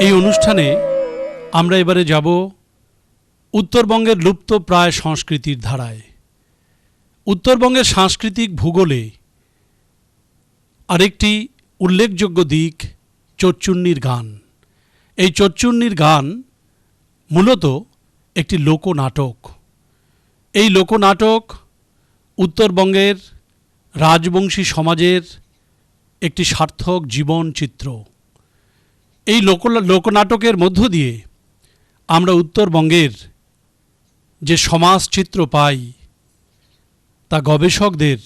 এই অনুষ্ঠানে আমরা এবারে যাব উত্তরবঙ্গের লুপ্ত প্রায় সংস্কৃতির ধারায়। উত্তরবঙ্গের সাংস্কৃতিক ভূগোলে আরেকটি উল্লেখযোগ্য দিক চোরচুন্নির গান। এই চোরচুন্নির গান মূলত একটি লোকনাটক। এই লোকনাটক উত্তরবঙ্গের রাজবংশী সমাজের একটি সার্থক জীবন চিত্র। এই লোকনাটকের মধ্য দিয়ে আমরা উত্তরবঙ্গের যে সমাজচিত্র পাই তা গবেষকদের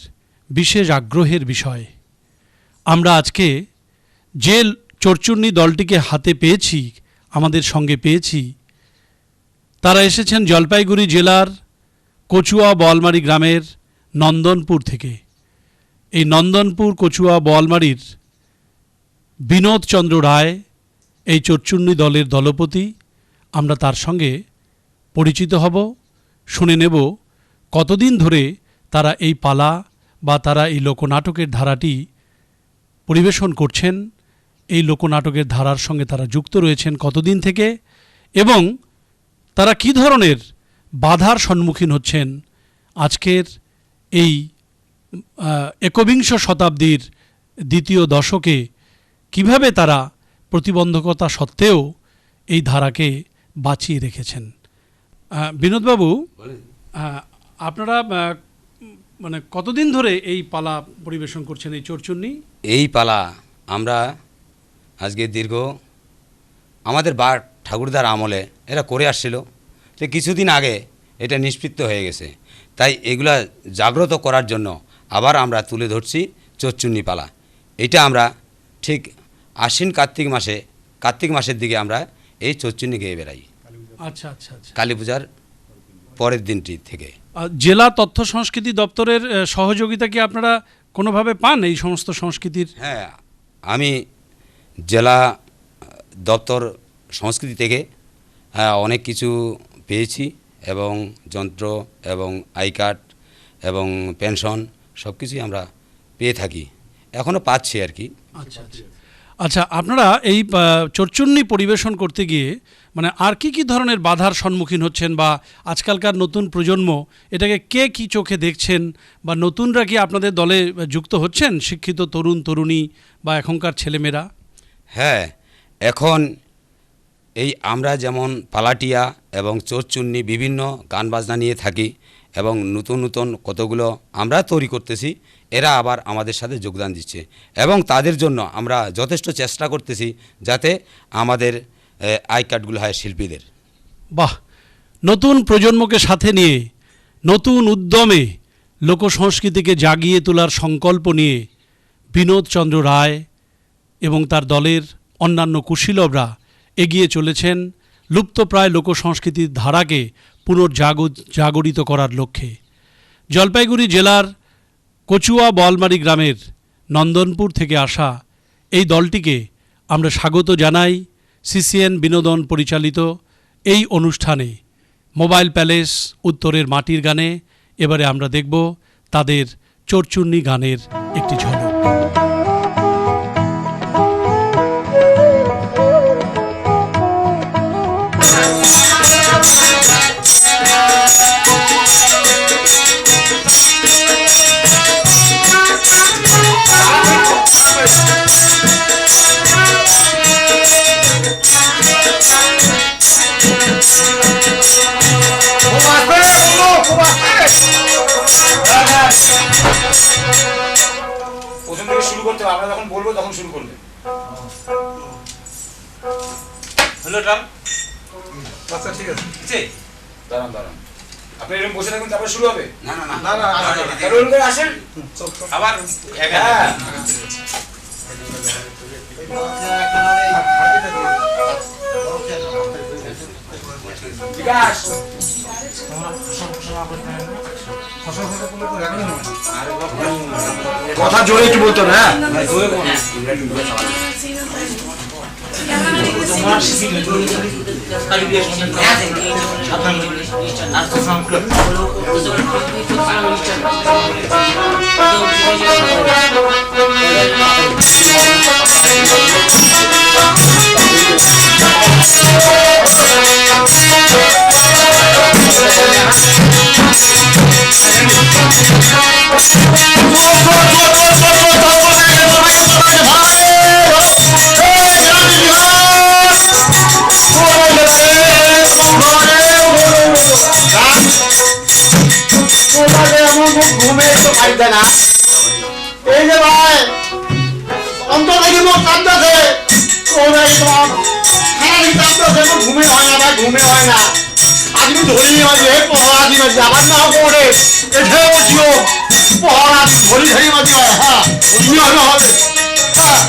বিশেষ আগ্রহের বিষয়। আমরা আজকে যে চোরচুন্নি দলটিকে হাতে পেয়েছি, আমাদের সঙ্গে পেয়েছি, তারা এসেছেন জলপাইগুড়ি জেলার কচুয়া বোয়ালমারি গ্রামের নন্দনপুর থেকে। এই নন্দনপুর কচুয়া বোয়ালমারির বিনোদ চন্দ্র রায় এই চোরচুন্নি দলের দলপতি। আমরা তার সঙ্গে পরিচিত হব, শুনে নেব কতদিন ধরে তারা এই পালা বা তারা এই লোকনাটকের ধারাটি পরিবেশন করছেন, এই লোকনাটকের ধারার সঙ্গে তারা যুক্ত রয়েছেন কতদিন থেকে, এবং তারা কী ধরনের বাধার সম্মুখীন হচ্ছেন আজকের এই একবিংশ শতাব্দীর দ্বিতীয় দশকে, কিভাবে তারা প্রতিবন্ধকতা সত্ত্বেও এই ধারাকে বাঁচিয়ে রেখেছেন। বিনোদবাবু, আপনারা মানে কতদিন ধরে এই পালা পরিবেশন করছেন, এই চোরচুন্নি? এই পালা আমরা আজকে দীর্ঘ আমাদের বা ঠাকুরদার আমলে এরা করে আসছিল, তো কিছুদিন আগে এটা নিষ্পৃত হয়ে গেছে। তাই এগুলা জাগ্রত করার জন্য আবার আমরা তুলে ধরছি চোরচুন্নি পালা। এটা আমরা ঠিক আশ্বিন কার্তিক মাসের দিকে আমরা এই চোরচুন্নি গেয়ে বেড়াই। আচ্ছা আচ্ছা আচ্ছা, কালী পূজার পরের দিনটি থেকে। জেলা তথ্য সংস্কৃতি দপ্তরের সহযোগিতা কি আপনারা কোনোভাবে পান এই সমস্ত সংস্কৃতির? হ্যাঁ, আমি জেলা দপ্তর সংস্কৃতি থেকে অনেক কিছু পেয়েছি, এবং যন্ত্র এবং আই কার্ড এবং পেনশন সব কিছুই আমরা পেয়ে থাকি, এখনও পাচ্ছি আর কি। আচ্ছা আচ্ছা আচ্ছা, আপনারা এই চোরচুন্নি পরিবেশন করতে গিয়ে মানে আর কি ধরনের বাধার সম্মুখীন হচ্ছেন, বা আজকালকার নতুন প্রজন্ম এটাকে কে কি চোখে দেখছেন, বা নতুনরা কি আপনাদের দলে যুক্ত হচ্ছেন, শিক্ষিত তরুণ তরুণী বা এখনকার ছেলেমেয়েরা? হ্যাঁ, এখন এই আমরা যেমন পালাটিয়া এবং চোরচুন্নি বিভিন্ন গান বাজনা নিয়ে থাকি, এবং নতুন নতুন কতগুলো আমরা তৈরি করতেছি, এরা আবার আমাদের সাথে যোগদান দিচ্ছে, এবং তাদের জন্য আমরা যথেষ্ট চেষ্টা করতেছি যাতে আমাদের আই কার্ডগুলো হয় শিল্পীদের। বাহ, নতুন প্রজন্মকে সাথে নিয়ে নতুন উদ্যমে লোকসংস্কৃতিকে জাগিয়ে তোলার সংকল্প নিয়ে বিনোদ চন্দ্র রায় এবং তার দলের অন্যান্য কুশীলবরা এগিয়ে চলেছেন লুপ্তপ্রায় লোকসংস্কৃতির ধারাকে পুনর্জাগরিত করার লক্ষ্যে। জলপাইগুড়ি জেলার কচুয়া বোয়ালমারি গ্রামের নন্দনপুর থেকে আসা এই দলটিকে আমরা স্বাগত জানাই সিসিএন বিনোদন পরিচালিত এই অনুষ্ঠানে। মোবাইল প্যালেস উত্তরের মাটির গানে এবারে আমরা দেখব তাদের চোরচুন্নি গানের একটি ঝলক। প্রথম থেকে শুরু করতে হবে, আমরা যখন বলবো তখন শুরু করবে। হ্যালো ট্রাম, আচ্ছা ঠিক আছে, দাঁড়ান দাঁড়ান, আপনি এরকম বসে থাকুন, তারপরে শুরু হবে। না না না না, এরকম করে আসেন আবার। হ্যাঁ, বিকাশ কথা জোরে একটু বলতো না। হ্যাঁ দেয় না এই যে ভাই অন্তর থেকে মোট কাঁদতেছে কোন এই তোমার সারাদিন কাঁদতেছে মোট ঘুমে হয় না ভাই ঘুমে হয় না আজকে ধরি মাঝে পহরা দিবে যাবার না করে এঠে বসিও পহরা ধরি ধরি মাঝে হয় হ্যাঁ কি হবে হবে হ্যাঁ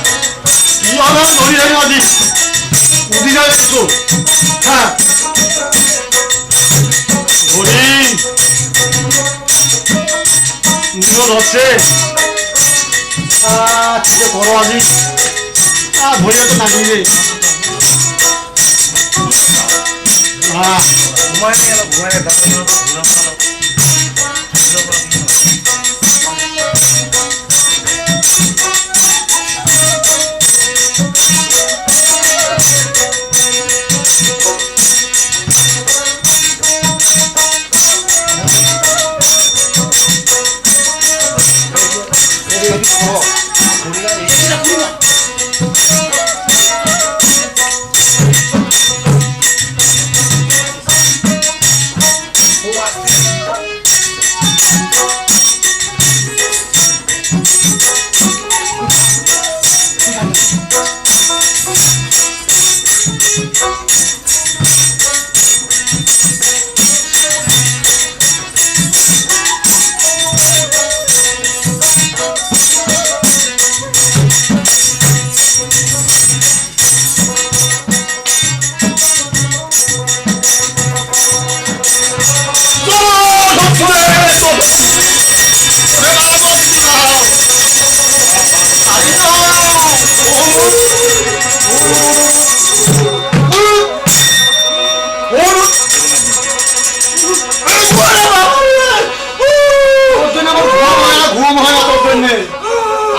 কি হবে ধরি ধরি মাঝে উদি যায় তো হ্যাঁ ধরি নিয়ম হচ্ছে ঠিক করো আজি ধরিয়া তো নাকি রে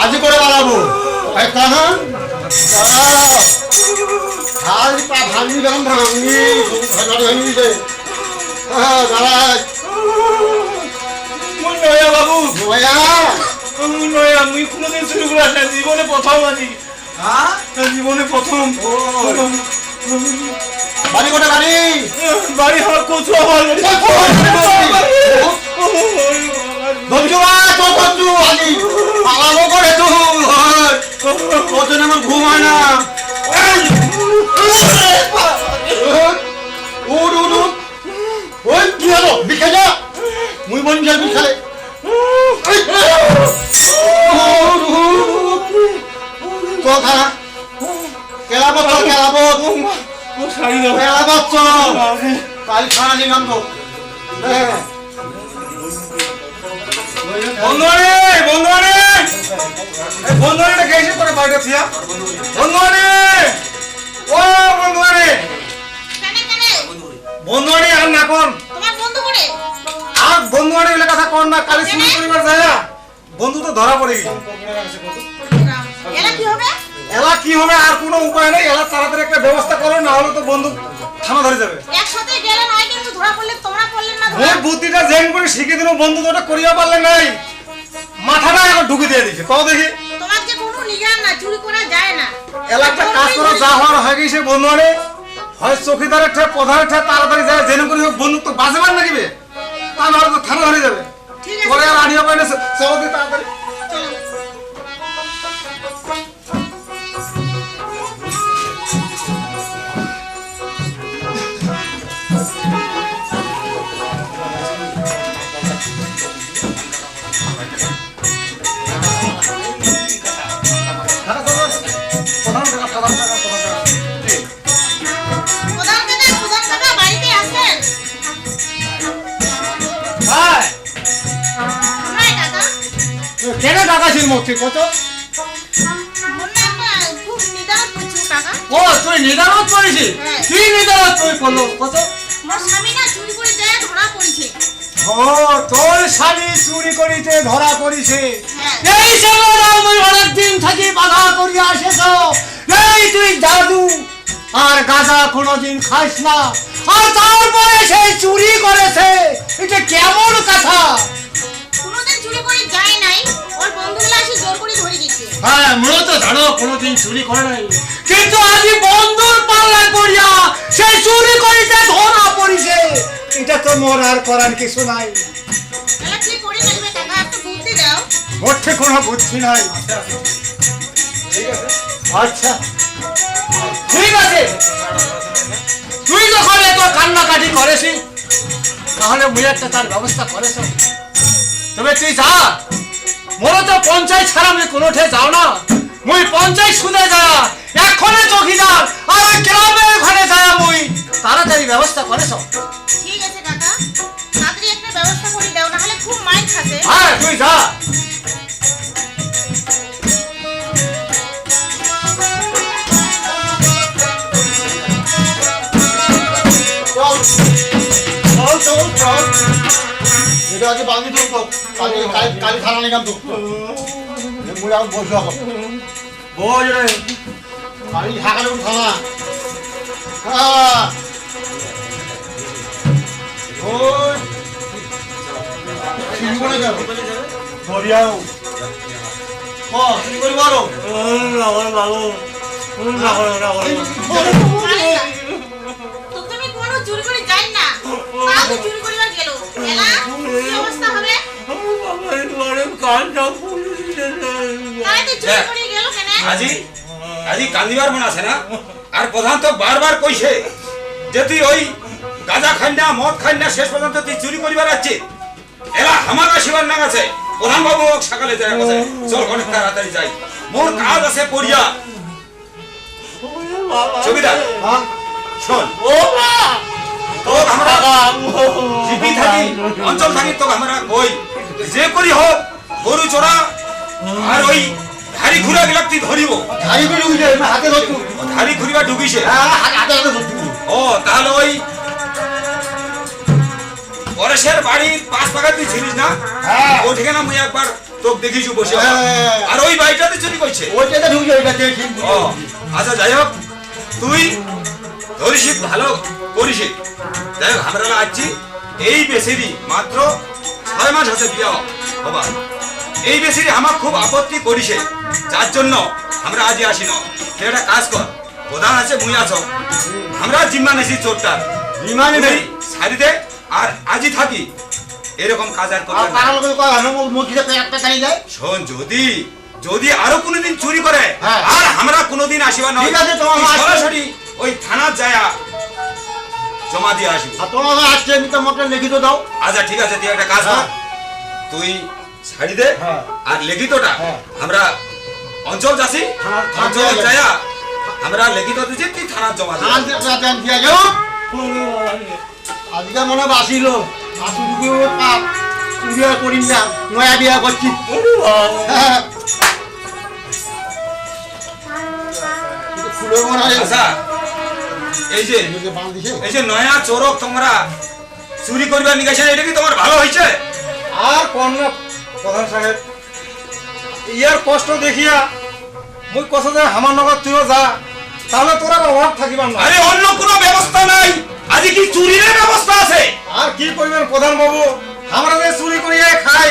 আজি করে বাড়াবো ভাঙি বেরম ভাঙি ভাঙিছে বাবু নয়া মুই কোনোদিন শুরু করা না জীবনে প্রথম আজি জীবনে প্রথম বাড়ি কোটা বাড়ি বাড়ি হওয়ার কচু আমার ঘুম হয় না ওই কি হলো বিখে যা মুই বলি যা বিখালে কথা কেলাবো কেলাবো কেলাবো কাল খানা নিলাম তো বন্ধুরে বন্ধুরে বন্ধুরে কেসে করে বাইরে থিয়া বন্ধুরে ও বন্ধুরে বন্ধুরে আর না কোন তোমার বন্ধু করে আর বন্ধুরে এলে কথা কোন না কালি শুরু করিবার যায় বন্ধু তো ধরা পড়ে গেছে এলা কি হবে এলা কি হবে আর কোনো উপায় নেই এলা তাড়াতাড়ি একটা ব্যবস্থা করো না হলে তো বন্ধু থানা ধরে যাবে একসাথে গেলে নয় কিন্তু ধরা পড়লে তোমরা পড়লেন না ওই বুদ্ধিটা জেন করে শিখে দিল বন্ধু তো ওটা করিয়া পারলে নাই মাথাটা এখন ঢুকে দিয়ে দিছে কও দেখি তোমার যে কোনো নিগান না চুরি করা যায় না এলা একটা কাজ করো যা হওয়ার হয়ে গেছে বন্ধুরে হয় চৌকিদারের ঠে প্রধানের ঠে তাড়াতাড়ি যায় জেন করে বন্ধু তো বাজেবার নাকিবে তা না হলে তো থানা ধরে যাবে ঠিক আছে পরে আর আনিয়া পাইলে চলো দি তাড়াতাড়ি চলো প্রধান কাকা বাড়িতে আছেন নাই কাকা কেন টাকা ছিল মুক্তি কত মনে একটা খুব নিদান করছো কাকা ও তুই নিদানত করেছিস হ্যাঁ। কি নিদানত তুই করলো কত মোর স্বামী না চুরি করে যায় ধরা পড়েছে ও তোর স্বামী চুরি করিতে ধরা পড়িছে হ্যাঁ এই সময় আমি অনেক দিন থাকি বাধা করিয়া আসেছ এই তুই দাদু আর গাঁজা কোনোদিন খাস না আর তারপরে সে চুরি করেছে এটা কেমন কথা কোনোদিন চুরি করে যায় নাই ওর বন্ধুগুলো এসে জোর করে ধরে গেছে হ্যাঁ মূলত জানো কোনোদিন চুরি করে নাই কিন্তু আজি বন্ধুর পাল্লা করিয়া সে চুরি করিতে ধরা পড়িছে এটা তো মোর আর করার কিছু নাই তাহলে কি করে লাগবে কাকা একটু বুদ্ধি দাও করছে কোনো বুদ্ধি নাই। ঠিক আছে আচ্ছা ঠিক আছে, তুই যখন এত কান্নাকাটি করেছি তাহলে মুই একটা তার ব্যবস্থা করেছ। তবে তুই যা, মোর তো পঞ্চায়েত ছাড়া মুই কোনোঠে যাও না। মুই পঞ্চায়েত শুনে যা এখনে চৌকিদার আর ওই গ্রামের ঘরে যায় মুই তাড়াতাড়ি ব্যবস্থা করেছ। ঠিক আছে কাকা, তাড়াতাড়ি একটা ব্যবস্থা করে দাও, না হলে খুব মাইর খাবে। হ্যাঁ তুই যা। চল চল চল, এটা আগে বাঁধি তো, কালি কালি থানা নিলাম তো। মুই এখন বসে এখন বই রে, কালি ঢাকা দেবো থানা। হ্যাঁ ওই সিংহনে যাবো ধরিয়াও ও কি করি বারো তো তুমি কোনো চুরি করে যাই না, তাও তো চুরি করিবার গেল। এলা কি অবস্থা হবে? তাই তো চুরি করে গেল কেন? আজি কান্দিবার মন আছে না? আর প্রধান তো বারবার কইছে যে তুই ওই গাঁজা খাই না, মদ খাই না, শেষ পর্যন্ত তুই চুরি করিবার আছে। এলা হামাকা শিবার নাম আছে। প্রধান বাবু সকালে যায় আছে, চল অনেক তাড়াতাড়ি যাই, মোর কাজ আছে পড়িয়া। চৌকিদার শোন, ও মা তো আমরা জিপি থাকি, অঞ্চল থাকি, তো আমরা কই যে করি হোক গরু চোরা আর ওই ধারি ঘুরা গেলাম তুই ধরিব। ধারি করে উঠে হাতে ধরতু, ধারি ঘুরিবা ডুবিছে। হাতে হাতে ধরতু। ও তাহলে ওই পরেশের বাড়ির পাঁচ পাকা তুই ছিলিস না? হ্যাঁ। ও ঠিকানা মুই একবার তোকে দেখিছু বসে। হ্যাঁ। আর ওই বাড়িটাতে চুরি করছে। ওইটাতে ঢুকছে, ওইটা দেখি। ও আচ্ছা যাই হোক, তুই ধরিস ভালো করিস। যাই হোক আমরা আসছি এই বেশিরই মাত্র 6 মাস হচ্ছে বিয়া হবা। এই বেশিরই আমার খুব আপত্তি করিছে, যার জন্য আমরা আজই আসি না। তুই একটা কাজ কর, প্রধান আছে মুই আছো, আমরা জিম্মা নেছি চোরটার বিমানে তুই ছাড়ি দে আর আজই থাকি। এরকম কাজ আর করবে না। পাড়ার লোকের কয় আমি মুখিতে একটা চাই যায়। শোন, যদি যদি আরো কোনোদিন চুরি করে হ্যাঁ। আর আমরা কোনোদিন আসিবা না, ঠিক আছে, তোমার তুই আসবে। সরাসরি ওই থানার যায়া জমা দিয়ে আসবি। আর তোমার আসছে আমি তো মোটর লিখিত দাও। আচ্ছা ঠিক আছে, তুই একটা কাজ কর, হ্যাঁ। তুই ছাড়ি দে হ্যাঁ। আর লিখিতটা হ্যাঁ। আমরা অঞ্চল যাচ্ছি, থানার অঞ্চল দিয়ে যায়া আমরা লিখিত দিচ্ছি, তুই থানার জমা দিয়ে আজ রাতে আমি দিয়া যাও। আজকে মনে বাসিল আসুকি পাপ চুরি আর করিম না, নয়া বিয়া করছি। হ্যাঁ। ফুলে মনে হয় আচ্ছা এই যে বাঁধ দিছে। এই যে নয়া চোরক তোমরা চুরি করবার নিগেছেন, এটা কি তোমার ভালো হয়েছে? আর কোন না প্রধান সাহেব, ইয়ার কষ্ট দেখিয়া মুই কষ্ট যে আমার নগর তুইও যা, তাহলে তোর আর অভাব থাকিবার না। আরে অন্য কোনো ব্যবস্থা নাই, আজ কি চুরির ব্যবস্থা আছে? আর কি করবেন প্রধান বাবু, আমরা যে চুরি করিয়া খাই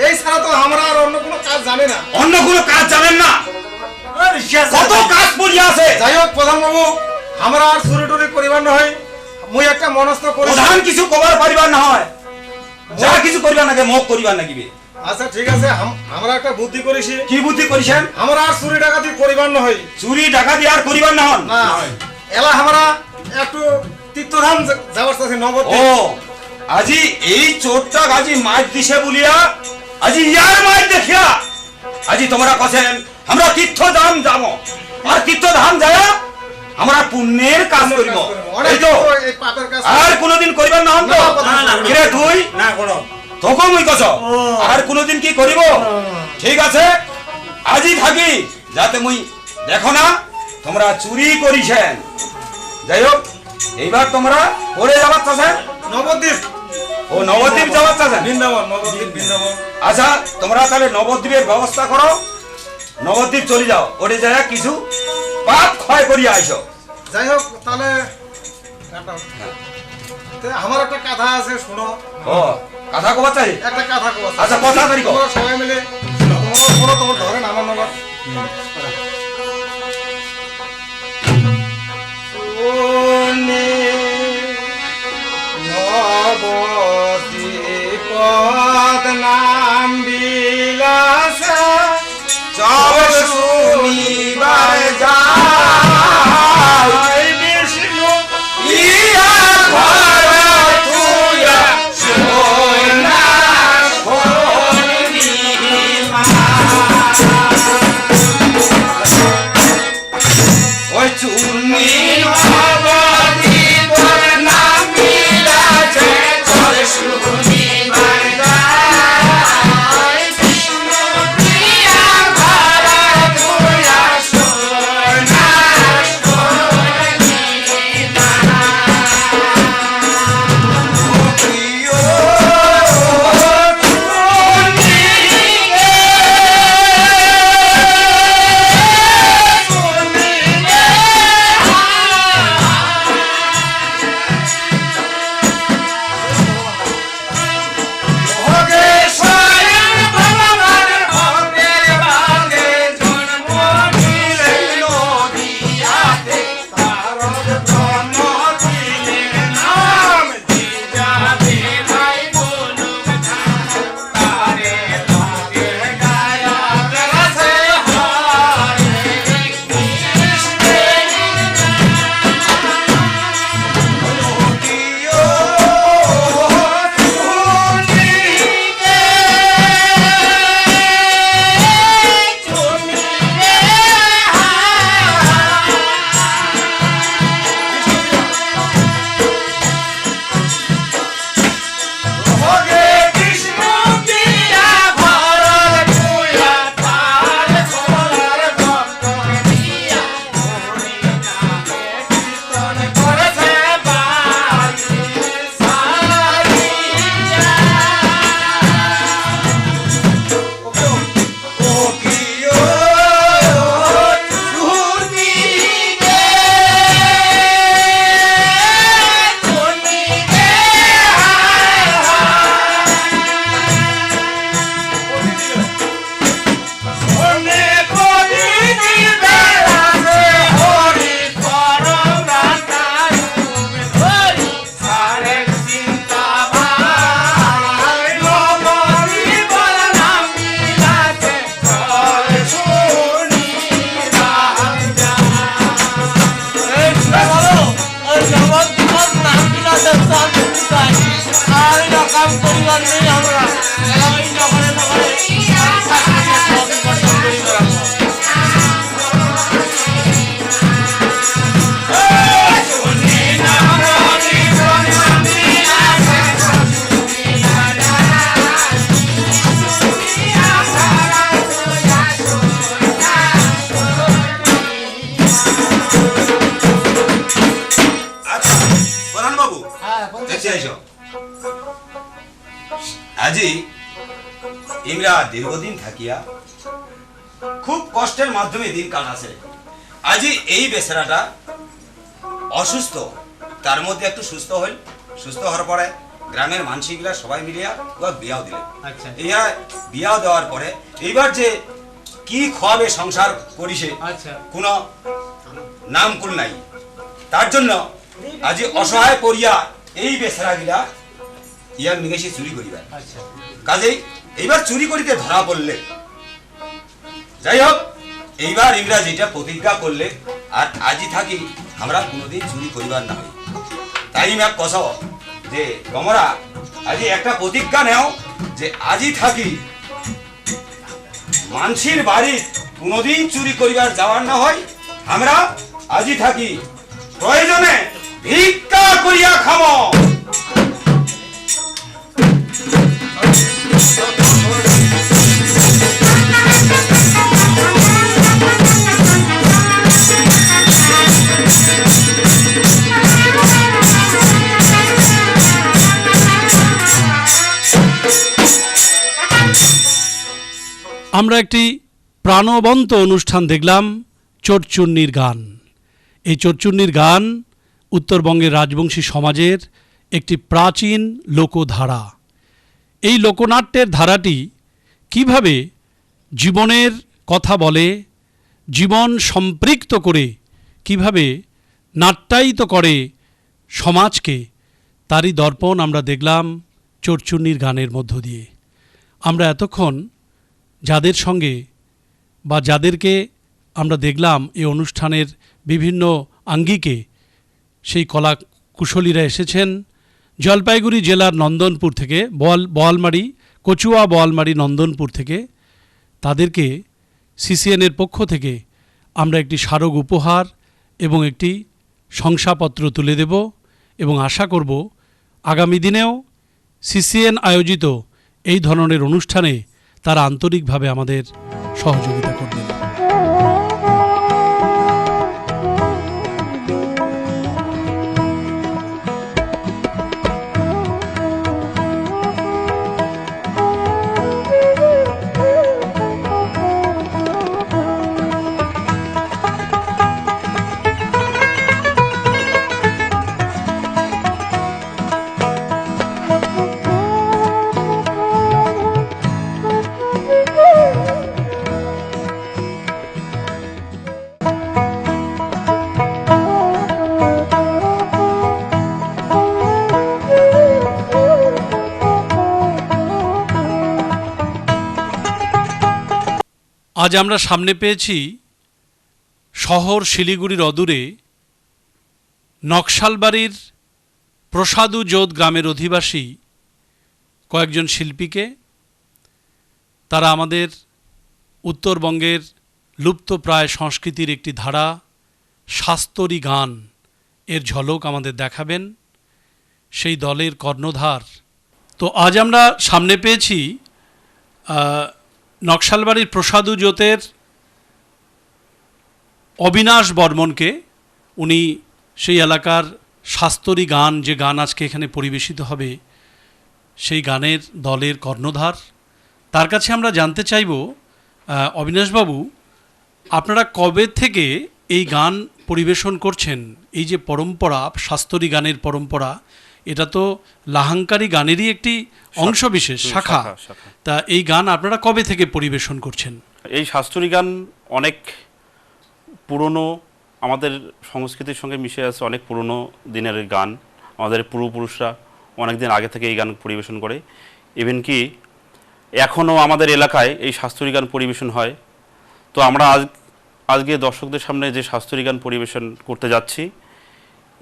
এই ছাড়া তো আমরা আর অন্য কোনো কাজ জানি না। অন্য কোনো কাজ জানেন না? কত কাজ পড়িয়া আছে। যাই হোক প্রধান বাবু, আমরা আর চুরি টুরি করিবার নয়, মুই একটা মনস্থ করি। প্রধান কিছু কবার পারিবার না হয়, যা কিছু করিবার নাকি মুখ করিবার নাকি। আচ্ছা ঠিক আছে, আমরা একটা বুদ্ধি করেছি, কি বুদ্ধি করিছেন? আমরা আর চুরি ডাকাতি করিবার নয়। চুরি ডাকাতি আর করিবার না হন? না এলা আমরা একটু তীর্থধাম যাওয়ার চাচ্ছি ও নবদ্বীপ। আজি এই চোরটা আজি মাছ দিছে বলিয়া আজি ইয়ার মাছ দেখিয়া আজি তোমরা কছেন আমরা তীর্থধাম যাব, আর তীর্থধাম যায় আমরা পুণ্যের কাজ করিব, এই তো। এই পাপের কাজ আর কোনদিন করিবার না হন তো? না, না, না। কিরে তুই না করো। তোকে মুই কছ আর কোনদিন কি করিব? ঠিক আছে, আজই থাকি, যাতে মুই দেখো না তোমরা চুরি করিছেন। যাই হোক, এইবার তোমরা পড়ে যাবার চাচ্ছেন? নবদ্বীপ ও নবদ্বীপ যাবার চাচ্ছেন? বৃন্দাবন, নবদ্বীপ বৃন্দাবন। আচ্ছা তোমরা তাহলে নবদ্বীপের ব্যবস্থা করো, নবদ্বীপ চলে যাও, ওটে যায় কিছু পাপ ক্ষয় করিয়া আইসো। যাই হোক তাহলে আমার একটা কথা আছে, শোনো। ও কথা কবার চাই? একটা কথা কও। আচ্ছা, কথা তারি কও। তোমরা সবাই মিলে তোমার ধরেন আমার নগর। নবদ্বীপ নাম বিলাস আর রকম পরিবার নেই আমরা ওই নগরে নগরে সব বিবর্তন করে বেড়াবো। আচ্ছা বরান বাবু দেখতে আইসো আজি ইমরা দীর্ঘদিন থাকিয়া খুব কষ্টের মাধ্যমে দিন কাটাছে। আজি এই বেচারাটা অসুস্থ, তার মধ্যে একটু সুস্থ হইল, সুস্থ হওয়ার পরে গ্রামের মানসিকরা সবাই মিলিয়া ওরা বিয়াও দিলেন। আচ্ছা ইয়া বিয়াও দেওয়ার পরে এইবার যে কি খাওয়াবে সংসার করিছে আচ্ছা কোনো নামকুল নাই, তার জন্য আজি অসহায় পড়িয়া এই বেচারা গিলা ইয়ার নিগেছি চুরি করিবার। আচ্ছা কাজেই এইবার চুরি করিতে ধরা পড়লে, যাই হোক এইবার ইমরা যেটা প্রতিজ্ঞা করলে আর আজি থাকি আমরা কোনোদিন চুরি করিবার না হই। তাই ম্যাপ কস যে তোমরা আজি একটা প্রতিজ্ঞা নেও যে আজি থাকি মানসির বাড়ি কোনোদিন চুরি করিবার যাওয়ার না হয়, আমরা আজি থাকি প্রয়োজনে ভিক্ষা করিয়া খামো। আমরা একটি প্রাণবন্ত অনুষ্ঠান দেখলাম, চোরচুন্নির গান। এই চোরচুন্নির গান উত্তরবঙ্গের রাজবংশী সমাজের একটি প্রাচীন লোকধারা। এই লোকনাট্যের ধারাটি কিভাবে জীবনের কথা বলে, জীবন সম্পৃক্ত করে কিভাবে নাট্যায়িত করে সমাজকে, তারই দর্পণ আমরা দেখলাম চোরচুন্নির গানের মধ্য দিয়ে। আমরা এতক্ষণ যাদের সঙ্গে বা যাদেরকে আমরা দেখলাম এই অনুষ্ঠানের বিভিন্ন আঙ্গিকে, সেই কলা কুশলীরা এসেছেন জলপাইগুড়ি জেলার নন্দনপুর থেকে, বোয়ালমারি, কচুয়া বোয়ালমারি নন্দনপুর থেকে। তাদেরকে সিসিএনের পক্ষ থেকে আমরা একটি স্মারক উপহার এবং একটি শংসাপত্র তুলে দেব এবং আশা করব আগামী দিনেও সিসিএন আয়োজিত এই ধরনের অনুষ্ঠানে তারা আন্তরিকভাবে আমাদের সহযোগিতা করবেন। আজ আমরা সামনে পেয়েছি শহর শিলিগুড়ির অদূরে নকশালবাড়ির প্রসাদু যোধ গ্রামের অধিবাসী কয়েকজন শিল্পীকে। তারা আমাদের উত্তরবঙ্গের লুপ্তপ্রায় সংস্কৃতির একটি ধারা শাস্তরী গান এর ঝলক আমাদের দেখাবেন, সেই দলের কর্ণধার। তো আজ আমরা সামনে পেয়েছি নকশালবাড়ির প্রসাদু যোধের অবিনাশ বর্মনকে। উনি সেই এলাকার শাস্তরী গান, যে গান আজকে এখানে পরিবেশিত হবে, সেই গানের দলের কর্ণধার। তার কাছে আমরা জানতে চাইব, অবিনাশবাবু, আপনারা কবে থেকে এই গান পরিবেশন করছেন? এই যে পরম্পরা, শাস্তরী গানের পরম্পরা, এটা তো লাহাঙ্কারী গানেরই একটি অংশবিশেষ, শাখা। তা এই গান আপনারা কবে থেকে পরিবেশন করছেন? এই শাস্ত্রী গান অনেক পুরনো, আমাদের সংস্কৃতির সঙ্গে মিশে আছে, অনেক পুরনো দিনের গান। আমাদের পূর্বপুরুষরা অনেক দিন আগে থেকে এই গান পরিবেশন করে। ইভেন কি এখনও আমাদের এলাকায় এই শাস্ত্রী গান পরিবেশন হয়। তো আমরা আজকে দর্শকদের সামনে যে শাস্ত্রী গান পরিবেশন করতে যাচ্ছি,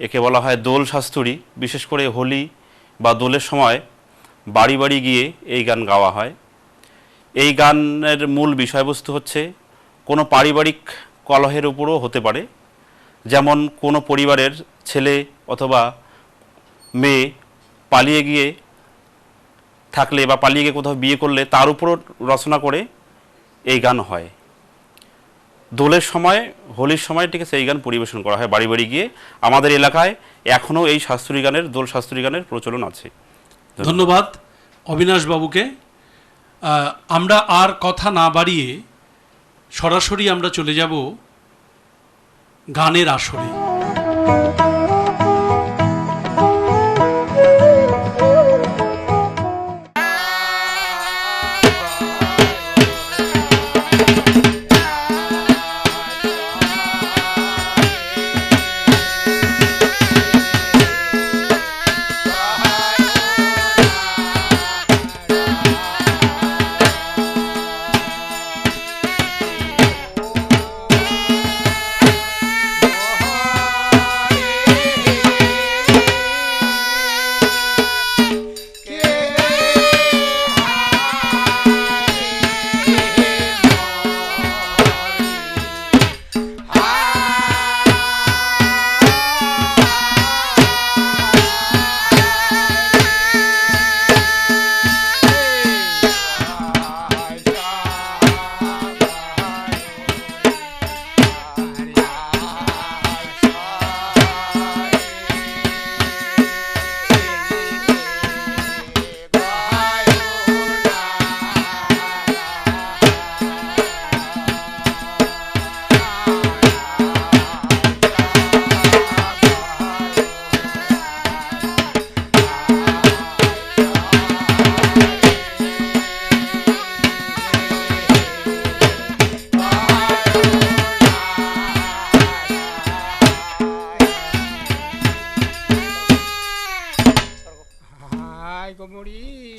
একে বলা হয় দোল শাস্ত্রী। বিশেষ করে হোলি বা দোলের সময় বাড়ি বাড়ি গিয়ে এই গান গাওয়া হয়। এই গানের মূল বিষয়বস্তু হচ্ছে কোনো পারিবারিক কলহের উপরও হতে পারে, যেমন কোনো পরিবারের ছেলে অথবা মেয়ে পালিয়ে গিয়ে থাকলে বা পালিয়ে গিয়ে কোথাও বিয়ে করলে তার উপরও রচনা করে এই গান হয়। দোলের সময়, হোলির সময় ঠিক আছে এই গান পরিবেশন করা হয় বাড়ি বাড়ি গিয়ে। আমাদের এলাকায় এখনও এই শাস্ত্রীয় গানের, দোল শাস্ত্রীয় গানের প্রচলন আছে। ধন্যবাদ অবিনাশ বাবুকে। আমরা আর কথা না বাড়িয়ে সরাসরি আমরা চলে যাব গানের আসরে।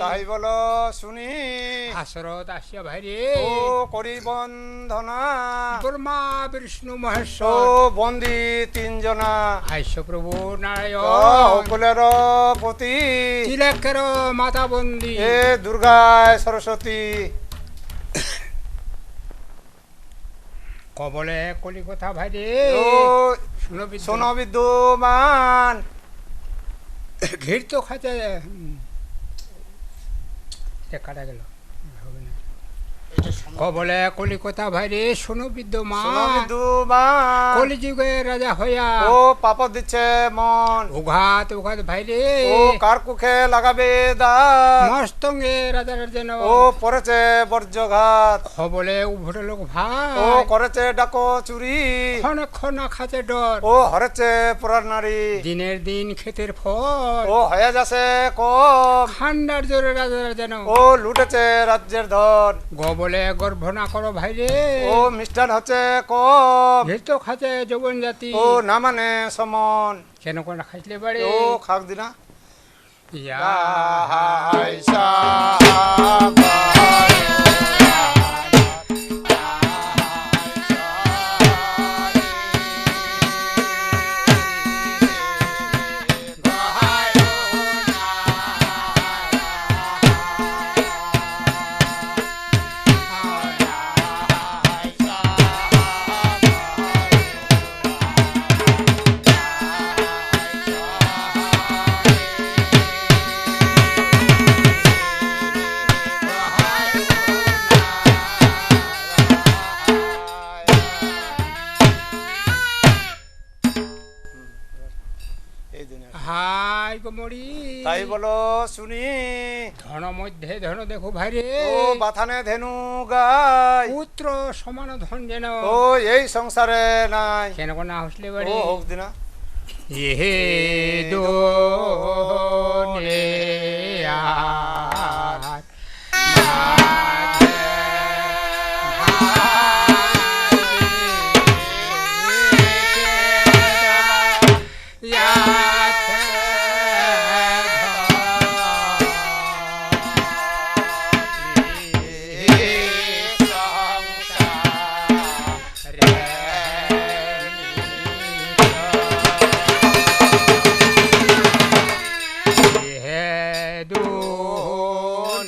তাই বলো শুনি হাসরত আসিয়া ভাইরে ও করি বন্ধনা ব্রহ্মা বিষ্ণু ও মহেশ্বর বন্দি তিনজনা আইস প্রভু ও নারায়ণ কুলের পতি তিলকের মাতা বন্দি এ দুর্গা সরস্বতী কবলে কলিকথা ভাইরে ও শোনো বিদ্যমান ঘির তো খাতে কাটা গেল কবলে কলিকথা ভাইরে শোনো বিদ্যমান কলিযুগে রাজা হইয়া ও পাপ দিচ্ছে মন উঘাত উঘাত ভাইরে ও কার কুখে লাগাবে দা মস্তঙ্গে রাজার যেন ও পড়েছে বর্জ্যঘাত কবলে উভরে লোক ভাই ও করেছে ডাকো চুরি ক্ষণে ক্ষণা খাতে ডর ও হরেছে পুরার নারী দিনের দিন ক্ষেতের ফল ও হয়ে যাচ্ছে কম ঠান্ডার জোরে রাজার যেন ও লুটেছে রাজ্যের ধন গবলে গর্ভ না করো ভাইরে ও মিষ্টান হচ্ছে কম ঘির খাতে যৌবন জাতি ও না মানে সমন কেন কোন খাইলে বাড়ি ও খাক দিনা ইয়া হাই গোমড়ি তাই বলো শুনি ধন মধ্যে ধন দেখো ভাইরে ও বাথানে ধেনু গাই পুত্র সমান ধন যেন ও এই সংসারে নাই কেন কোন হাসলে বাড়ি ও হোক দিনা এহে দো নে আর দুনিয়াত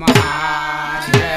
মাঝে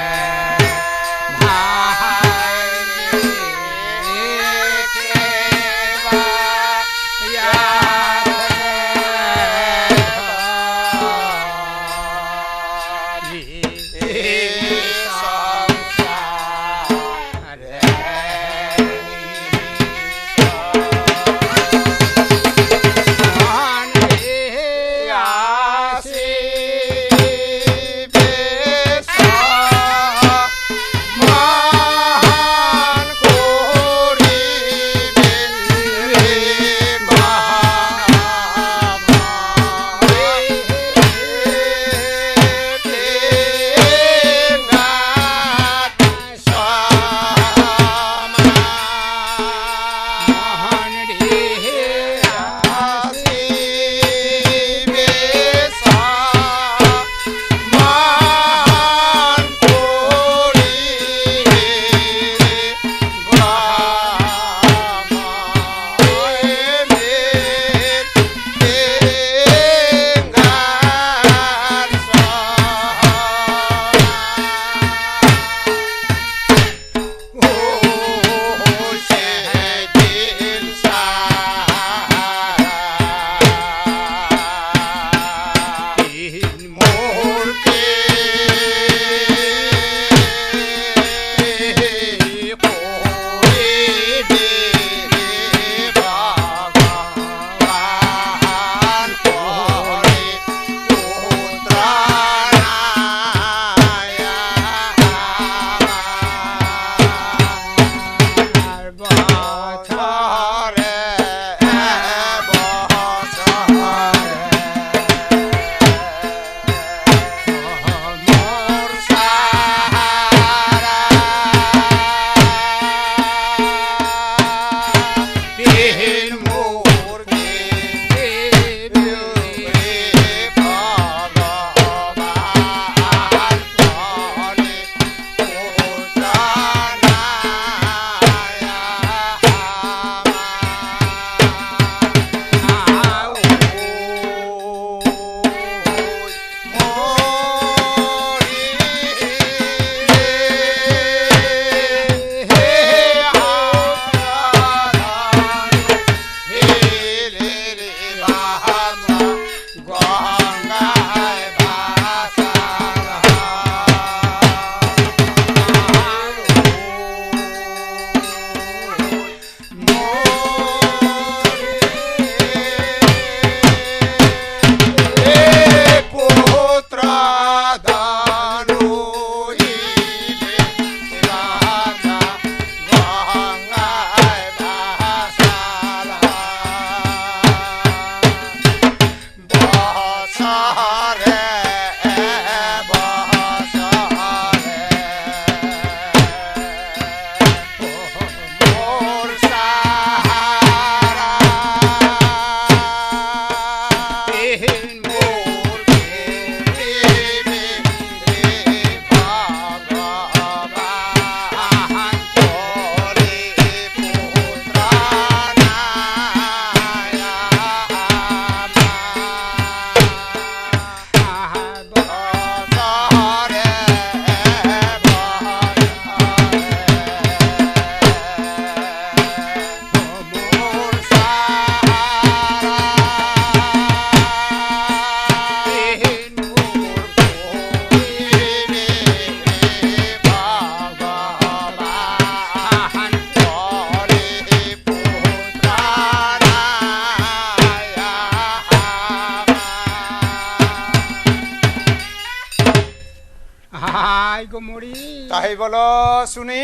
হাই গো মরি তাই বলো শুনি।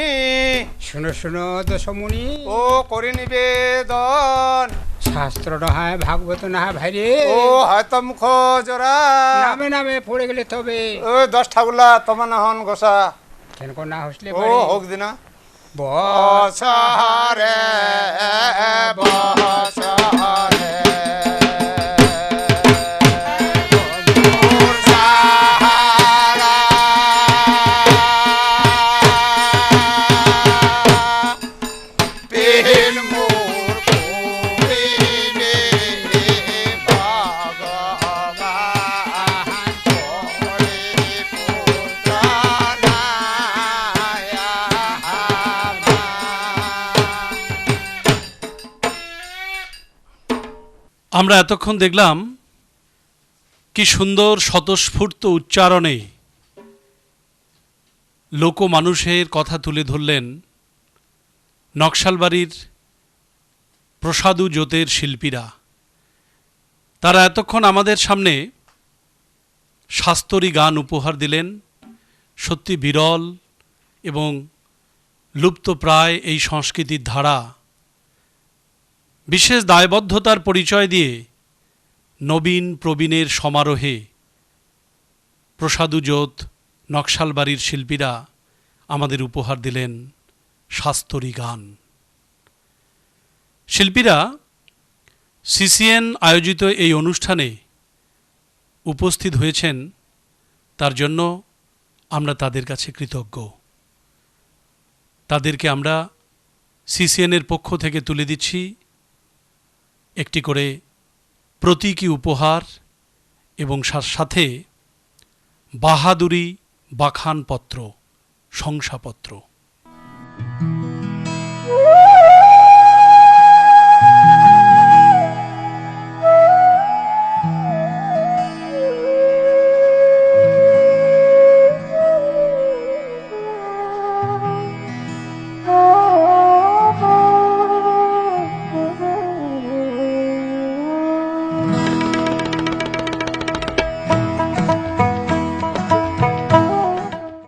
শুনো শুনো দশমুনি, ও করে নিবেদন, শাস্ত্র না হয় ভাগবত না হয় ভাইরে, ও হয়তো মুখ জোড়া নামে নামে পড়ে গেলে তবে ও 10 ঠাকুলা তোমার না হন গোসা কেন না হসলে ও হোক দিনা বস বসারে বসারে আমরা এতক্ষণ দেখলাম কি সুন্দর স্বতঃস্ফূর্ত উচ্চারণে লোকমানুষের কথা তুলে ধরলেন নকশালবাড়ির প্রসাদু জোতের শিল্পীরা। তারা এতক্ষণ আমাদের সামনে শাস্তরী গান উপহার দিলেন। সত্যি বিরল এবং লুপ্তপ্রায় এই সংস্কৃতির ধারা বিশেষ দায়বদ্ধতার পরিচয় দিয়ে নবীন প্রবীণের সমারোহে প্রসাদু জোত নকশালবাড়ির শিল্পীরা আমাদের উপহার দিলেন শাস্তরী গান। শিল্পীরা সিসিএন আয়োজিত এই অনুষ্ঠানে উপস্থিত হয়েছেন, তার জন্য আমরা তাদের কাছে কৃতজ্ঞ। তাদেরকে আমরা সিসিএনের পক্ষ থেকে তুলে দিচ্ছি একটি করে প্রতীকী উপহার এবং সাথে বাহাদুরি বাখানপত্র, শংসাপত্র।